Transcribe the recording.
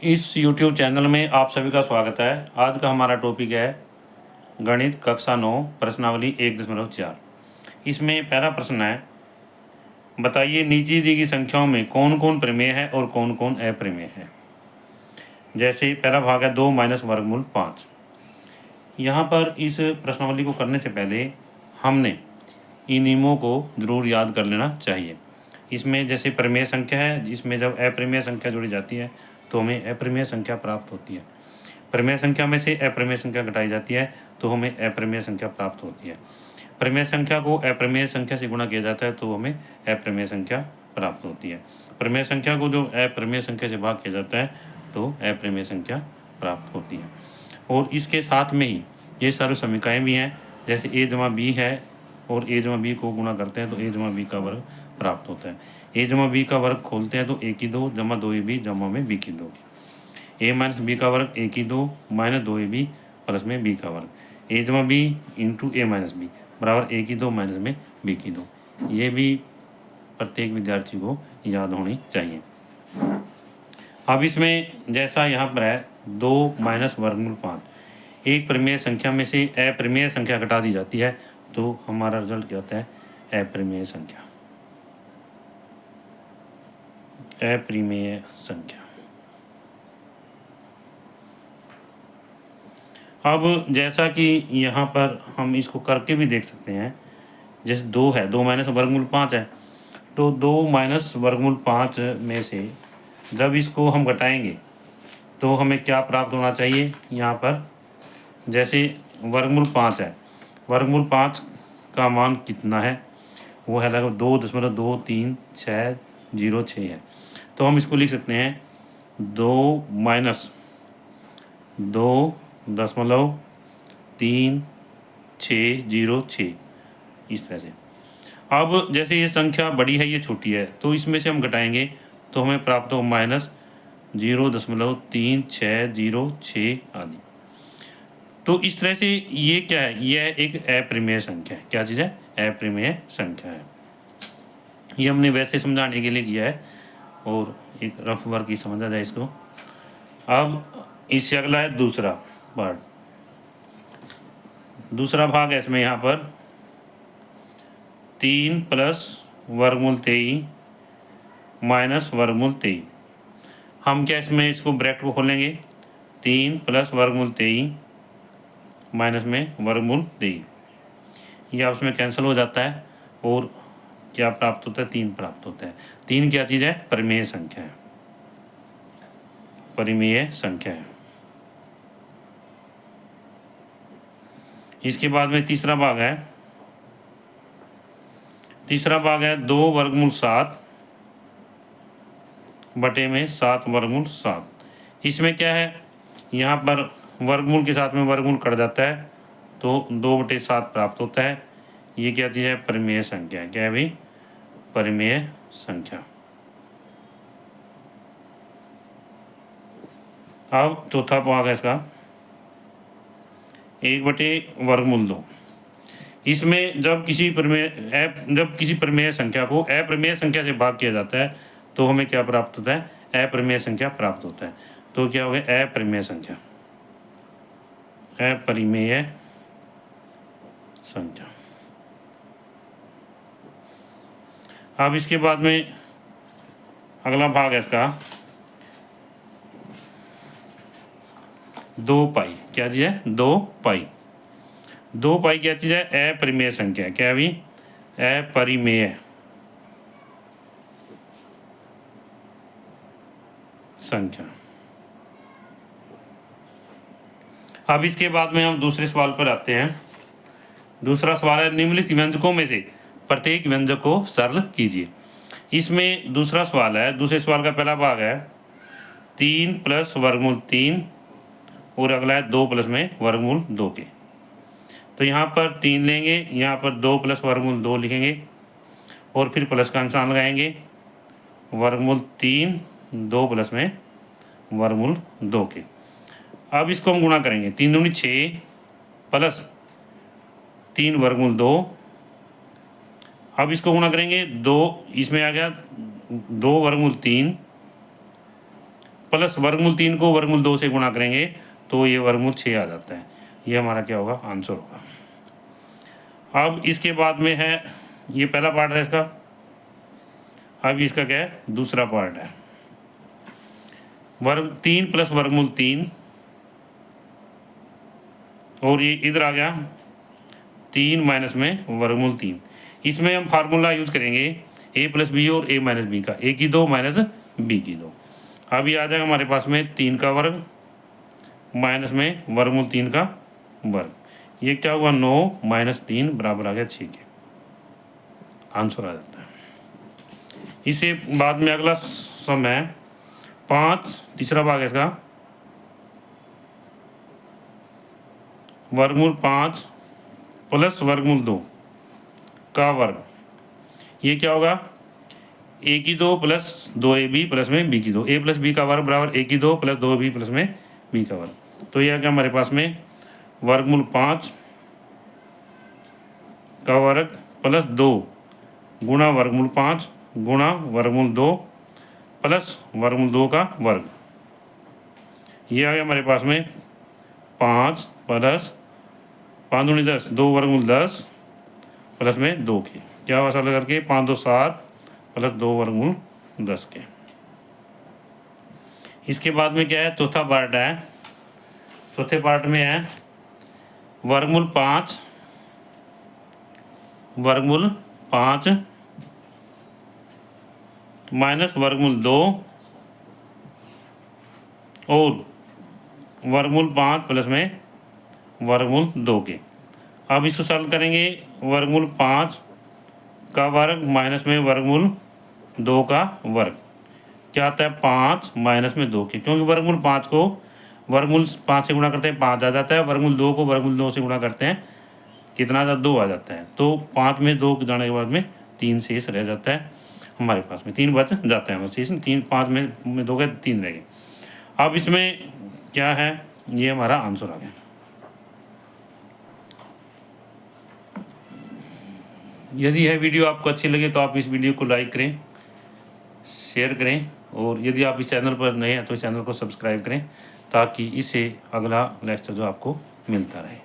इस YouTube channel में आप सभी का स्वागत है। आज का हमारा टॉपिक है गणित कक्षा 9 प्रश्नावली 1.4। इसमें पहला प्रश्न है, बताइए नीचे दी गई संख्याओं में कौन कौन प्रमेय है और कौन कौन अप्रमेय है। जैसे पहला भाग है 2 माइनस वर्गमूल 5। यहाँ पर इस प्रश्नावली को करने से पहले हमने इन नियमों को ज़रूर याद कर लेना चाहिए। इसमें जैसे प्रमेय संख्या है, इसमें जब अप्रमेय संख्या जोड़ी जाती है तो हमें अप्रमेय संख्या प्राप्त होती है। प्रमेय संख्या में से अप्रमेय संख्या घटाई जाती है तो हमें अप्रमेय संख्या प्राप्त होती है। प्रमेय संख्या को अप्रमेय संख्या से गुणा किया जाता है तो हमें अप्रमेय संख्या प्राप्त होती है। प्रमेय संख्या को जो अप्रमेय संख्या से भाग किया जाता है तो अप्रमेय संख्या प्राप्त होती है। और इसके साथ में ही ये सारी समीकरण भी हैं, जैसे a जमा बी है और a जमा बी को गुणा करते हैं तो a जमा बी का वर्ग प्राप्त होता है। a जमा बी का वर्ग खोलते हैं तो a की 2 जमा 2ab जमा में b की 2 a माइनस बी का वर्ग a की 2 माइनस 2ab प्लस में b का वर्ग a जमा b into a minus b बराबर a की 2 माइनस में b की 2। ये भी प्रत्येक विद्यार्थी को याद होनी चाहिए। अब इसमें जैसा यहाँ पर है 2 माइनस वर्गमूल 5, एक प्रमेय संख्या में से अप्रमेय संख्या घटा दी जाती है तो हमारा रिजल्ट क्या होता है, अप्रमेय संख्या। अप्रमेय संख्या। अब जैसा कि यहाँ पर हम इसको करके भी देख सकते हैं, जैसे 2 है, 2 माइनस वर्गमूल 5 है, तो 2 माइनस वर्गमूल 5 में से जब इसको हम घटाएंगे तो हमें क्या प्राप्त होना चाहिए। यहाँ पर जैसे वर्गमूल 5 है, वर्गमूल 5 का मान कितना है, वो है लगभग 2.233606 है। तो हम इसको लिख सकते हैं 2 माइनस 2.3606 इस तरह से। अब जैसे ये संख्या बड़ी है, ये छोटी है, तो इसमें से हम घटाएंगे तो हमें प्राप्त हो माइनस 0.3606 आदि। तो इस तरह से ये क्या है, यह एक अप्रमेय संख्या है। क्या चीज़ है, अप्रमेय संख्या है। ये हमने वैसे समझाने के लिए किया है और एक रफ वर्क ही समझा जाए इसको। अब इससे अगला है दूसरा पार्ट, दूसरा भाग है इसमें यहाँ पर 3 प्लस वर्गमूल 23 माइनस वर्गमूल 23। हम क्या इसमें इसको ब्रैकेट को खोलेंगे, 3 प्लस वर्गमूल 23 माइनस में वर्गमूल 23, ये आपस में कैंसिल हो जाता है और क्या प्राप्त होता है, 3 प्राप्त होता है। 3 क्या चीज़ है, परिमेय संख्या है, परिमेय संख्या है। इसके बाद में तीसरा भाग है, तीसरा भाग है 2 वर्गमूल 7 बटे में 7 वर्गमूल 7। इसमें क्या है, यहाँ पर वर्गमूल के साथ में वर्गमूल कट जाता है तो 2/7 प्राप्त होता है। ये क्या चीज़ है, परिमेय संख्या है। क्या है भाई, परिमेय संख्या। अब चौथा भाग है इसका 1/√2। इसमें जब किसी प्रमेय संख्या को अप्रमेय संख्या से भाग किया जाता है तो हमें क्या प्राप्त होता है, अप्रमेय संख्या प्राप्त होता है। तो क्या हो गया, अप्रमेय संख्या, अपरिमेय संख्या। अब इसके बाद में अगला भाग है इसका 2 पाई। क्या चीज़ है, 2 पाई। 2 पाई क्या चीज़ है, अपरिमेय संख्या। क्या है अभी, अपरिमेय संख्या। अब इसके बाद में हम दूसरे सवाल पर आते हैं। दूसरा सवाल है, निम्नलिखित व्यंजकों में से प्रत्येक व्यंजक को सरल कीजिए। इसमें दूसरा सवाल है, दूसरे सवाल का पहला भाग है 3 प्लस वर्गमूल 3 और अगला है 2 प्लस में वर्गमूल 2 के। तो यहाँ पर 3 लेंगे, यहाँ पर 2 प्लस वर्गमूल 2 लिखेंगे और फिर प्लस का निशान लगाएंगे, वर्गमूल 3 2 प्लस में वर्गमूल 2 के। अब इसको हम गुणा करेंगे, 3 दूनी 6 प्लस 3 वर्गमूल 2। अब इसको गुणा करेंगे 2, इसमें आ गया 2 वर्गमूल 3 प्लस वर्गमूल 3 को वर्गमूल 2 से गुणा करेंगे तो ये वर्गमूल 6 आ जाता है। ये हमारा क्या होगा, आंसर होगा। अब इसके बाद में है, ये पहला पार्ट है इसका। अब इसका क्या है, दूसरा पार्ट है। वर्ग 3 प्लस वर्गमूल 3, और ये इधर आ गया 3 माइनस में वर्गमूल 3। इसमें हम फार्मूला यूज करेंगे a प्लस बी और a माइनस बी का, a की 2 माइनस b की 2। अब ये आ जाएगा हमारे पास में 3 का वर्ग माइनस में वर्गमूल 3 का वर्ग। ये क्या हुआ, 9 माइनस 3 बराबर आ गया 6 के। आंसर आ जाता है। इससे बाद में अगला सम है 5, तीसरा भाग है इसका, वर्गमूल 5 प्लस वर्गमूल 2 का वर्ग। ये क्या होगा, a की 2 प्लस 2ab प्लस में b की 2, a प्लस b का वर्ग बराबर a की 2 प्लस 2b प्लस में b का वर्ग। तो यह क्या हमारे पास में वर्गमूल 5 का वर्ग प्लस 2 गुणा वर्गमूल 5 गुणा वर्गमूल 2 प्लस वर्गमूल 2 का वर्ग। ये आ गया हमारे पास में 5 प्लस 5 दूनी 10, 2 वर्गमूल 10 प्लस में 2 के, क्या हुआ सरल करके 5 2 7 प्लस 2 वर्गमूल 10 के। इसके बाद में क्या है, चौथा पार्ट है। चौथे पार्ट में है वर्गमूल 5 माइनस वर्गमूल 2 और वर्गमूल 5 प्लस में वर्गमूल 2 के। अब इसको सरल करेंगे, वर्गमूल 5 का वर्ग माइनस में वर्गमूल 2 का वर्ग, क्या आता है 5 माइनस में 2 के, क्योंकि वर्गमूल 5 को वर्गमूल 5 से गुणा करते हैं 5 आ जाता है, वर्गमूल 2 को वर्गमूल 2 से गुणा करते हैं कितना आ जाता है, 2 आ जाता है। तो 5 में 2 जाने के बाद में 3 शेष रह जाता है हमारे पास में, 3 बच जाता है शेष, 3 5 में 2 गए 3 रह गए। अब इसमें क्या है, ये हमारा आंसर आ गया। यदि यह वीडियो आपको अच्छी लगे तो आप इस वीडियो को लाइक करें, शेयर करें, और यदि आप इस चैनल पर नए हैं तो चैनल को सब्सक्राइब करें ताकि इससे अगला लेक्चर जो आपको मिलता रहे।